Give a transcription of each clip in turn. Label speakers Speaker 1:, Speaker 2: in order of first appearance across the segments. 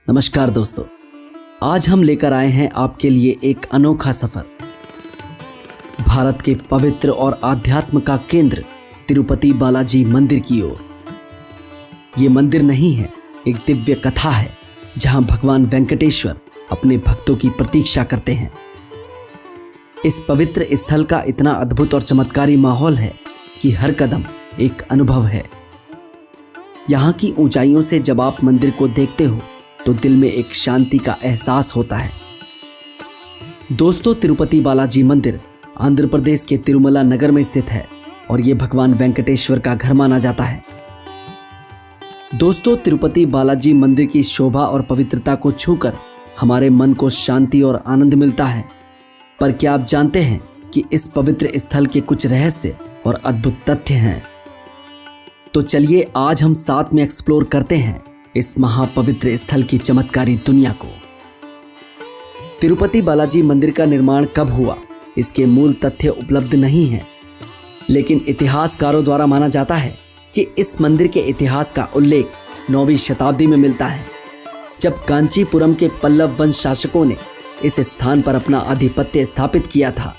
Speaker 1: नमस्कार दोस्तों, आज हम लेकर आए हैं आपके लिए एक अनोखा सफर भारत के पवित्र और आध्यात्म का केंद्र तिरुपति बालाजी मंदिर की ओर। ये मंदिर नहीं है, एक दिव्य कथा है जहां भगवान वेंकटेश्वर अपने भक्तों की प्रतीक्षा करते हैं। इस पवित्र स्थल का इतना अद्भुत और चमत्कारी माहौल है कि हर कदम एक अनुभव है। यहाँ की ऊंचाइयों से जब आप मंदिर को देखते हो तो दिल में एक शांति का एहसास होता है। दोस्तों, तिरुपति बालाजी मंदिर आंध्र प्रदेश के तिरुमला नगर में स्थित है और ये भगवान वेंकटेश्वर का घर माना जाता है। दोस्तों, तिरुपति बालाजी मंदिर की शोभा और पवित्रता को छूकर हमारे मन को शांति और आनंद मिलता है। पर क्या आप जानते हैं कि इस पवित्र स्थल के कुछ रहस्य और अद्भुत तथ्य हैं? तो चलिए आज हम साथ में एक्सप्लोर करते हैं इस महापवित्र स्थल की चमत्कारी दुनिया को। तिरुपति बालाजी मंदिर का निर्माण कब हुआ, इसके मूल तथ्य उपलब्ध नहीं है, लेकिन इतिहासकारों द्वारा माना जाता है कि इस मंदिर के इतिहास का उल्लेख 9वीं शताब्दी में मिलता है, जब कांचीपुरम के पल्लव वंश शासकों ने इस स्थान पर अपना आधिपत्य स्थापित किया था।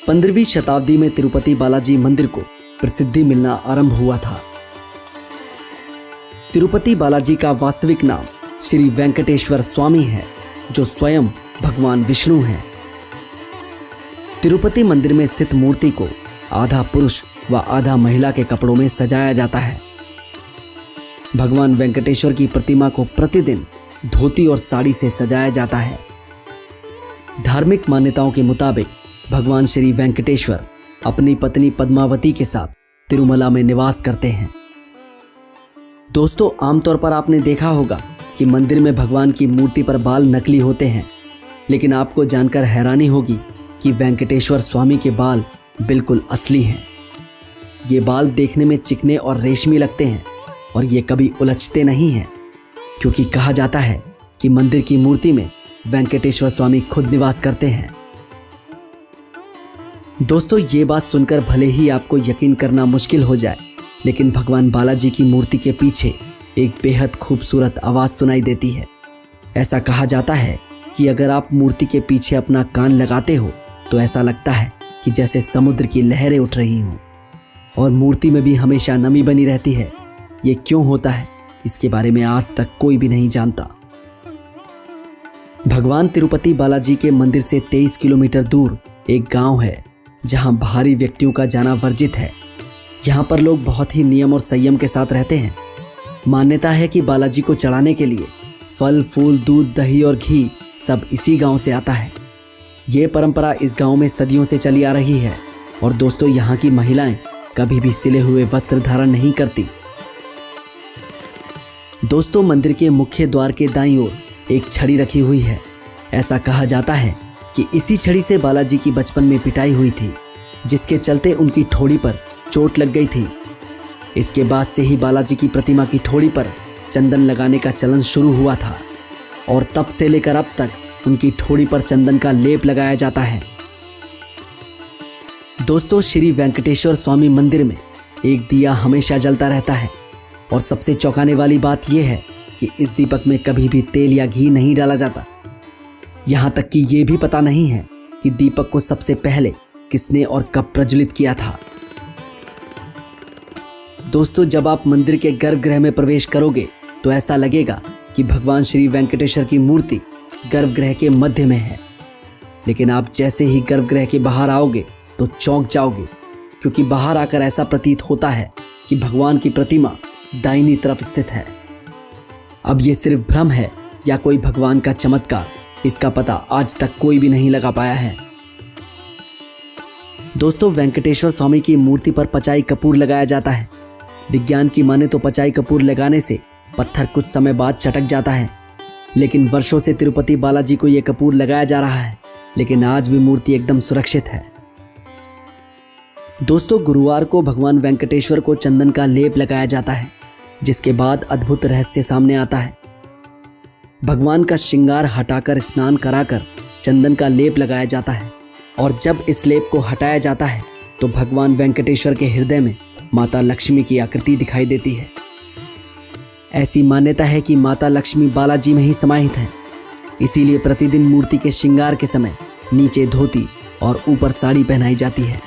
Speaker 1: 15वीं शताब्दी में तिरुपति बालाजी मंदिर को प्रसिद्धि मिलना आरंभ हुआ था। तिरुपति बालाजी का वास्तविक नाम श्री वेंकटेश्वर स्वामी है, जो स्वयं भगवान विष्णु हैं। तिरुपति मंदिर में स्थित मूर्ति को आधा पुरुष व आधा महिला के कपड़ों में सजाया जाता है। भगवान वेंकटेश्वर की प्रतिमा को प्रतिदिन धोती और साड़ी से सजाया जाता है। धार्मिक मान्यताओं के मुताबिक भगवान श्री वेंकटेश्वर अपनी पत्नी पद्मावती के साथ तिरुमला में निवास करते हैं। दोस्तों, आमतौर पर आपने देखा होगा कि मंदिर में भगवान की मूर्ति पर बाल नकली होते हैं, लेकिन आपको जानकर हैरानी होगी कि वेंकटेश्वर स्वामी के बाल बिल्कुल असली हैं। ये बाल देखने में चिकने और रेशमी लगते हैं और ये कभी उलझते नहीं हैं, क्योंकि कहा जाता है कि मंदिर की मूर्ति में वेंकटेश्वर स्वामी खुद निवास करते हैं। दोस्तों, ये बात सुनकर भले ही आपको यकीन करना मुश्किल हो जाए, लेकिन भगवान बालाजी की मूर्ति के पीछे एक बेहद खूबसूरत आवाज़ सुनाई देती है। ऐसा कहा जाता है कि अगर आप मूर्ति के पीछे अपना कान लगाते हो तो ऐसा लगता है कि जैसे समुद्र की लहरें उठ रही हों, और मूर्ति में भी हमेशा नमी बनी रहती है। ये क्यों होता है, इसके बारे में आज तक कोई भी नहीं जानता। भगवान तिरुपति बालाजी के मंदिर से 23 किलोमीटर दूर एक गांव है जहां बाहरी व्यक्तियों का जाना वर्जित है। यहाँ पर लोग बहुत ही नियम और संयम के साथ रहते हैं। मान्यता है कि बालाजी को चढ़ाने के लिए फल, फूल, दूध, दही और घी सब इसी गांव से आता है। ये परंपरा इस गांव में सदियों से चली आ रही है। और दोस्तों, यहाँ की महिलाएं कभी भी सिले हुए वस्त्र धारण नहीं करती। दोस्तों, मंदिर के मुख्य द्वार के दाईं ओर एक छड़ी रखी हुई है। ऐसा कहा जाता है कि इसी छड़ी से बालाजी की बचपन में पिटाई हुई थी, जिसके चलते उनकी ठोड़ी पर चोट लग गई थी। इसके बाद से ही बालाजी की प्रतिमा की ठोड़ी पर चंदन लगाने का चलन शुरू हुआ था और तब से लेकर अब तक उनकी ठोड़ी पर चंदन का लेप लगाया जाता है। दोस्तों, श्री वेंकटेश्वर स्वामी मंदिर में एक दिया हमेशा जलता रहता है और सबसे चौंकाने वाली बात यह है कि इस दीपक में कभी भी तेल या घी नहीं डाला जाता। यहाँ तक कि ये भी पता नहीं है कि दीपक को सबसे पहले किसने और कब प्रज्वलित किया था। दोस्तों, जब आप मंदिर के गर्भगृह में प्रवेश करोगे तो ऐसा लगेगा कि भगवान श्री वेंकटेश्वर की मूर्ति गर्भगृह के मध्य में है। लेकिन आप जैसे ही गर्भगृह के बाहर आओगे तो चौंक जाओगे, क्योंकि बाहर आकर ऐसा प्रतीत होता है कि भगवान की प्रतिमा दाहिनी तरफ स्थित है। अब ये सिर्फ भ्रम है या कोई भगवान का चमत्कार, इसका पता आज तक कोई भी नहीं लगा पाया है। दोस्तों, वेंकटेश्वर स्वामी की मूर्ति पर पचाई कपूर लगाया जाता है। विज्ञान की माने तो पचाई कपूर लगाने से पत्थर कुछ समय बाद चटक जाता है, लेकिन वर्षों से तिरुपति बालाजी को यह कपूर लगाया जा रहा है, लेकिन आज भी मूर्ति एकदम सुरक्षित है। दोस्तों, गुरुवार को भगवान वेंकटेश्वर को चंदन का लेप लगाया जाता है, जिसके बाद अद्भुत रहस्य सामने आता है। भगवान का श्रृंगार हटाकर स्नान कराकर चंदन का लेप लगाया जाता है, और जब इस लेप को हटाया जाता है तो भगवान वेंकटेश्वर के हृदय में माता लक्ष्मी की आकृति दिखाई देती है। ऐसी मान्यता है कि माता लक्ष्मी बालाजी में ही समाहित हैं। इसीलिए प्रतिदिन मूर्ति के श्रृंगार के समय नीचे धोती और ऊपर साड़ी पहनाई जाती है।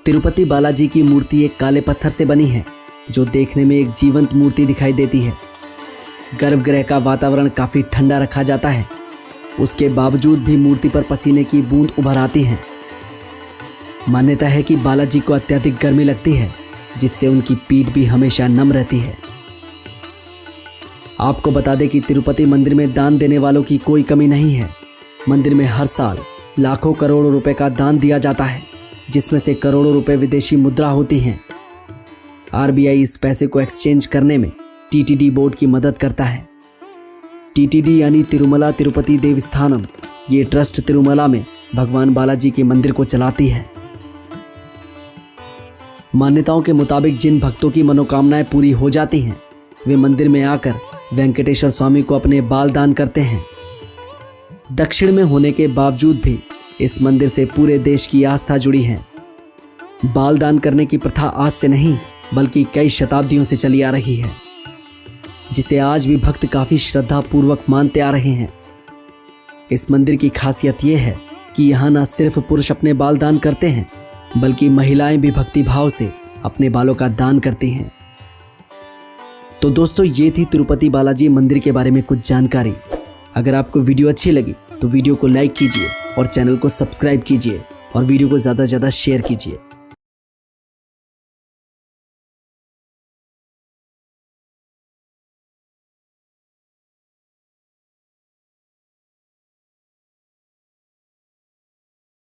Speaker 1: तिरुपति बालाजी की मूर्ति एक काले पत्थर से बनी है, जो देखने में एक जीवंत मूर्ति दिखाई देती है। गर्भगृह का वातावरण काफी ठंडा रखा जाता है, उसके बावजूद भी मूर्ति पर पसीने की बूंद उभर आती है। मान्यता है कि बालाजी को अत्यधिक गर्मी लगती है, जिससे उनकी पीठ भी हमेशा नम रहती है। आपको बता दें कि तिरुपति मंदिर में दान देने वालों की कोई कमी नहीं है। मंदिर में हर साल लाखों करोड़ों रुपए का दान दिया जाता है, जिसमें से करोड़ों रुपए विदेशी मुद्रा होती हैं। आरबीआई इस पैसे को एक्सचेंज करने में टीटीडी बोर्ड की मदद करता है। टीटीडी यानी तिरुमला तिरुपति देवस्थानम, ये ट्रस्ट तिरुमला में भगवान बालाजी के मंदिर को चलाती है। मान्यताओं के मुताबिक जिन भक्तों की मनोकामनाएं पूरी हो जाती हैं, वे मंदिर में आकर वेंकटेश्वर स्वामी को अपने बाल दान करते हैं। दक्षिण में होने के बावजूद भी इस मंदिर से पूरे देश की आस्था जुड़ी है। बाल दान करने की प्रथा आज से नहीं बल्कि कई शताब्दियों से चली आ रही है, जिसे आज भी भक्त काफी श्रद्धा पूर्वक मानते आ रहे हैं। इस मंदिर की खासियत यह है कि यहाँ न सिर्फ पुरुष अपने बाल दान करते हैं, बल्कि महिलाएं भी भक्ति भाव से अपने बालों का दान करती हैं। तो दोस्तों, ये थी तिरुपति बालाजी मंदिर के बारे में कुछ जानकारी। अगर आपको वीडियो अच्छी लगी तो वीडियो को लाइक कीजिए और चैनल को सब्सक्राइब कीजिए और वीडियो को ज़्यादा से ज़्यादा शेयर कीजिए।